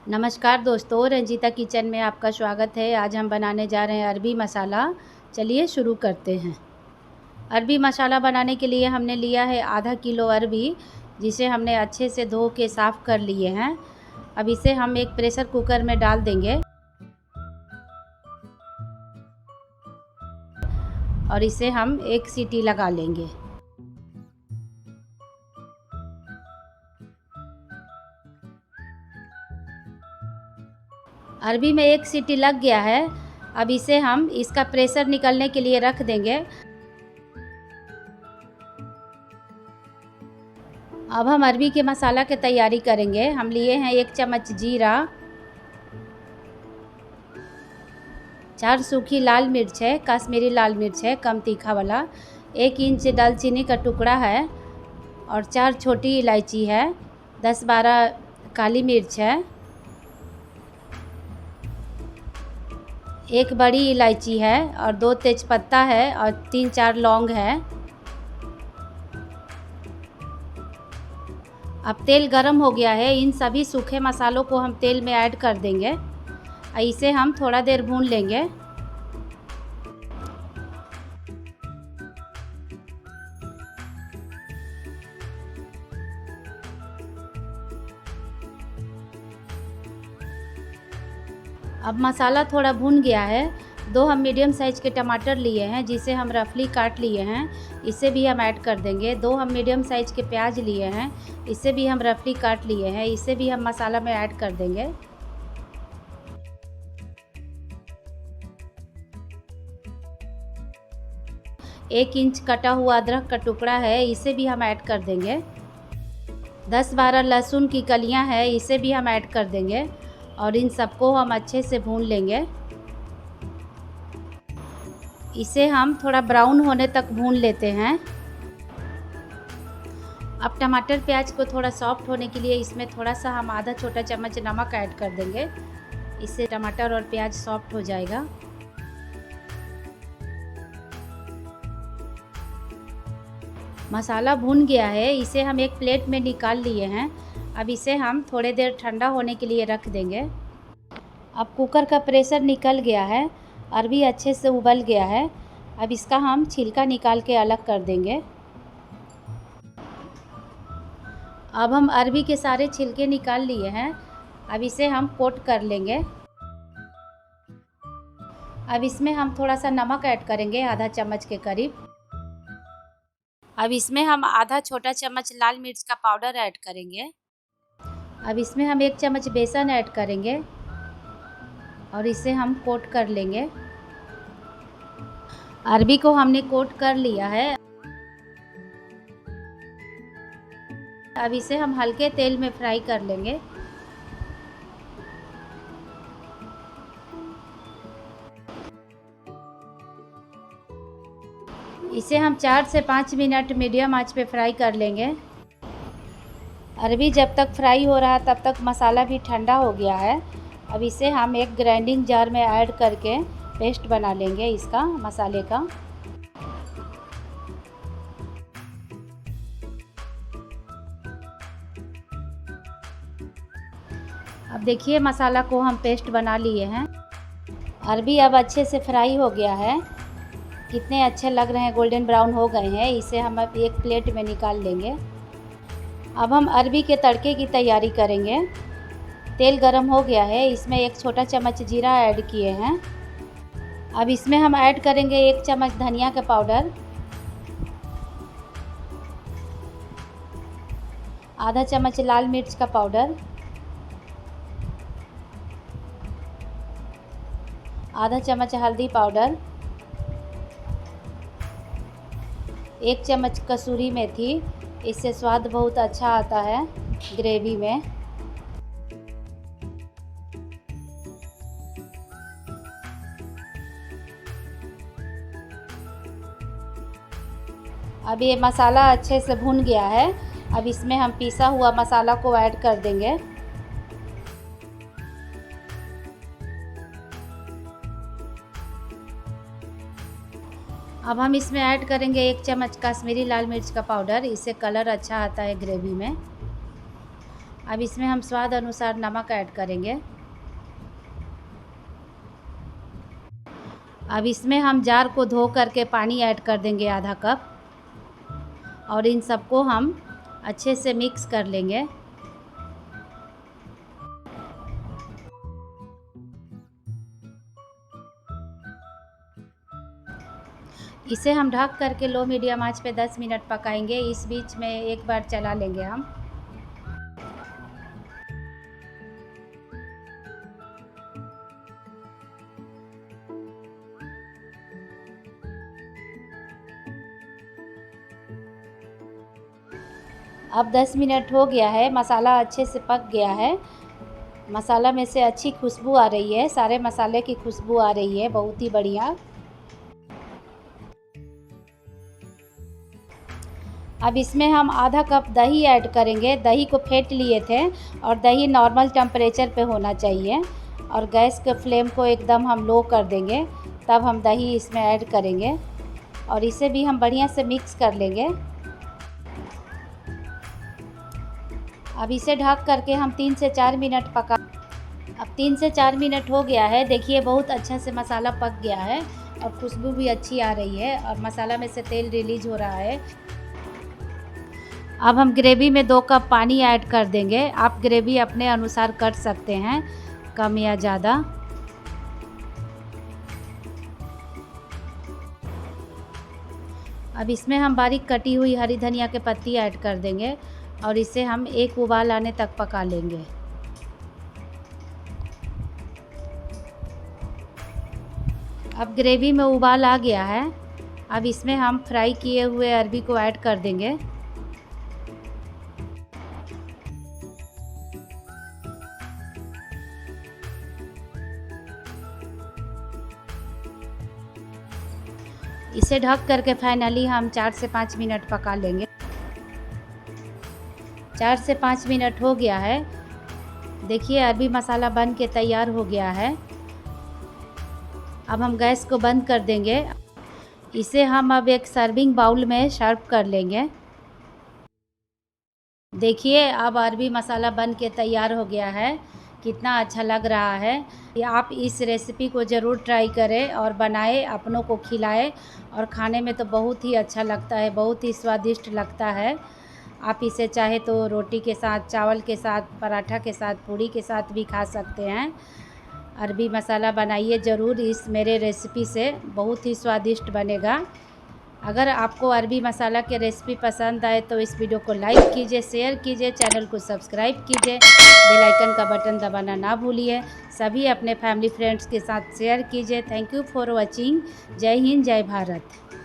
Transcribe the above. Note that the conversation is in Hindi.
नमस्कार दोस्तों, रंजीता किचन में आपका स्वागत है। आज हम बनाने जा रहे हैं अरबी मसाला। चलिए शुरू करते हैं। अरबी मसाला बनाने के लिए हमने लिया है आधा किलो अरबी, जिसे हमने अच्छे से धो के साफ़ कर लिए हैं। अब इसे हम एक प्रेशर कुकर में डाल देंगे और इसे हम एक सीटी लगा लेंगे। अरबी में एक सीटी लग गया है। अब इसे हम इसका प्रेशर निकलने के लिए रख देंगे। अब हम अरबी के मसाला की तैयारी करेंगे। हम लिए हैं 1 चम्मच जीरा, 4 सूखी लाल मिर्च है, कश्मीरी लाल मिर्च है कम तीखा वाला, 1 इंच दालचीनी का टुकड़ा है और 4 छोटी इलायची है, 10-12 काली मिर्च है, 1 बड़ी इलायची है और 2 तेज़पत्ता है और 3-4 लौंग है। अब तेल गरम हो गया है। इन सभी सूखे मसालों को हम तेल में ऐड कर देंगे। इसे हम थोड़ा देर भून लेंगे। अब मसाला थोड़ा भून गया है। 2 हम मीडियम साइज़ के टमाटर लिए हैं, जिसे हम रफली काट लिए हैं, इसे भी हम ऐड कर देंगे। 2 हम मीडियम साइज़ के प्याज लिए हैं, इसे भी हम रफली काट लिए हैं, इसे भी हम मसाला में ऐड कर देंगे। एक इंच कटा हुआ अदरक का टुकड़ा है, इसे भी हम ऐड कर देंगे। 10-12 लहसुन की कलियां हैं, इसे भी हम ऐड कर देंगे और इन सबको हम अच्छे से भून लेंगे। इसे हम थोड़ा ब्राउन होने तक भून लेते हैं। अब टमाटर प्याज को थोड़ा सॉफ्ट होने के लिए इसमें थोड़ा सा हम आधा छोटा चम्मच नमक ऐड कर देंगे। इससे टमाटर और प्याज सॉफ्ट हो जाएगा। मसाला भून गया है, इसे हम एक प्लेट में निकाल लिए हैं। अब इसे हम थोड़ी देर ठंडा होने के लिए रख देंगे। अब कुकर का प्रेशर निकल गया है, अरबी अच्छे से उबल गया है। अब इसका हम छिलका निकाल के अलग कर देंगे। अब हम अरबी के सारे छिलके निकाल लिए हैं। अब इसे हम कोट कर लेंगे। अब इसमें हम थोड़ा सा नमक ऐड करेंगे, आधा चम्मच के करीब। अब इसमें हम आधा छोटा चम्मच लाल मिर्च का पाउडर ऐड करेंगे। अब इसमें हम 1 चम्मच बेसन ऐड करेंगे और इसे हम कोट कर लेंगे। अरबी को हमने कोट कर लिया है। अब इसे हम हल्के तेल में फ्राई कर लेंगे। इसे हम 4 से 5 मिनट मीडियम आंच पे फ्राई कर लेंगे। अरबी जब तक फ्राई हो रहा तब तक मसाला भी ठंडा हो गया है। अब इसे हम एक ग्राइंडिंग जार में ऐड करके पेस्ट बना लेंगे इसका, मसाले का। अब देखिए मसाला को हम पेस्ट बना लिए हैं। अरबी अब अच्छे से फ्राई हो गया है। कितने अच्छे लग रहे हैं, गोल्डन ब्राउन हो गए हैं। इसे हम अब एक प्लेट में निकाल लेंगे। अब हम अरबी के तड़के की तैयारी करेंगे। तेल गरम हो गया है, इसमें 1 छोटा चम्मच जीरा ऐड किए हैं। अब इसमें हम ऐड करेंगे 1 चम्मच धनिया का पाउडर, आधा चम्मच लाल मिर्च का पाउडर, आधा चम्मच हल्दी पाउडर, 1 चम्मच कसूरी मेथी। इससे स्वाद बहुत अच्छा आता है ग्रेवी में। अब ये मसाला अच्छे से भुन गया है। अब इसमें हम पिसा हुआ मसाला को ऐड कर देंगे। अब हम इसमें ऐड करेंगे 1 चम्मच कश्मीरी लाल मिर्च का पाउडर। इससे कलर अच्छा आता है ग्रेवी में। अब इसमें हम स्वाद अनुसार नमक ऐड करेंगे। अब इसमें हम जार को धो करके पानी ऐड कर देंगे आधा कप, और इन सबको हम अच्छे से मिक्स कर लेंगे। इसे हम ढक करके लो मीडियम आंच पे 10 मिनट पकाएंगे। इस बीच में एक बार चला लेंगे हम। अब 10 मिनट हो गया है, मसाला अच्छे से पक गया है। मसाला में से अच्छी खुशबू आ रही है, सारे मसाले की खुशबू आ रही है, बहुत ही बढ़िया। अब इसमें हम आधा कप दही ऐड करेंगे। दही को फेंट लिए थे, और दही नॉर्मल टेम्परेचर पे होना चाहिए, और गैस के फ्लेम को एकदम हम लो कर देंगे, तब हम दही इसमें ऐड करेंगे, और इसे भी हम बढ़िया से मिक्स कर लेंगे। अब इसे ढक करके हम 3 से 4 मिनट पका। अब 3 से 4 मिनट हो गया है, देखिए बहुत अच्छा से मसाला पक गया है, और खुशबू भी अच्छी आ रही है, और मसाला में से तेल रिलीज हो रहा है। अब हम ग्रेवी में 2 कप पानी ऐड कर देंगे। आप ग्रेवी अपने अनुसार कर सकते हैं, कम या ज़्यादा। अब इसमें हम बारीक कटी हुई हरी धनिया के पत्ती ऐड कर देंगे, और इसे हम एक उबाल आने तक पका लेंगे। अब ग्रेवी में उबाल आ गया है। अब इसमें हम फ्राई किए हुए अरबी को ऐड कर देंगे। इसे ढक करके फाइनली हम 4 से 5 मिनट पका लेंगे। 4 से 5 मिनट हो गया है, देखिए अरबी मसाला बन के तैयार हो गया है। अब हम गैस को बंद कर देंगे। इसे हम अब एक सर्विंग बाउल में सर्व कर लेंगे। देखिए अब अरबी मसाला बन के तैयार हो गया है, कितना अच्छा लग रहा है। आप इस रेसिपी को ज़रूर ट्राई करें और बनाएं, अपनों को खिलाएं, और खाने में तो बहुत ही अच्छा लगता है, बहुत ही स्वादिष्ट लगता है। आप इसे चाहे तो रोटी के साथ, चावल के साथ, पराठा के साथ, पूड़ी के साथ भी खा सकते हैं। अरबी मसाला बनाइए ज़रूर, इस मेरे रेसिपी से बहुत ही स्वादिष्ट बनेगा। अगर आपको अरबी मसाला की रेसिपी पसंद आए तो इस वीडियो को लाइक कीजिए, शेयर कीजिए, चैनल को सब्सक्राइब कीजिए, बेल आइकन का बटन दबाना ना भूलिए। सभी अपने फैमिली फ्रेंड्स के साथ शेयर कीजिए। Thank you for watching. जय हिंद, जय भारत।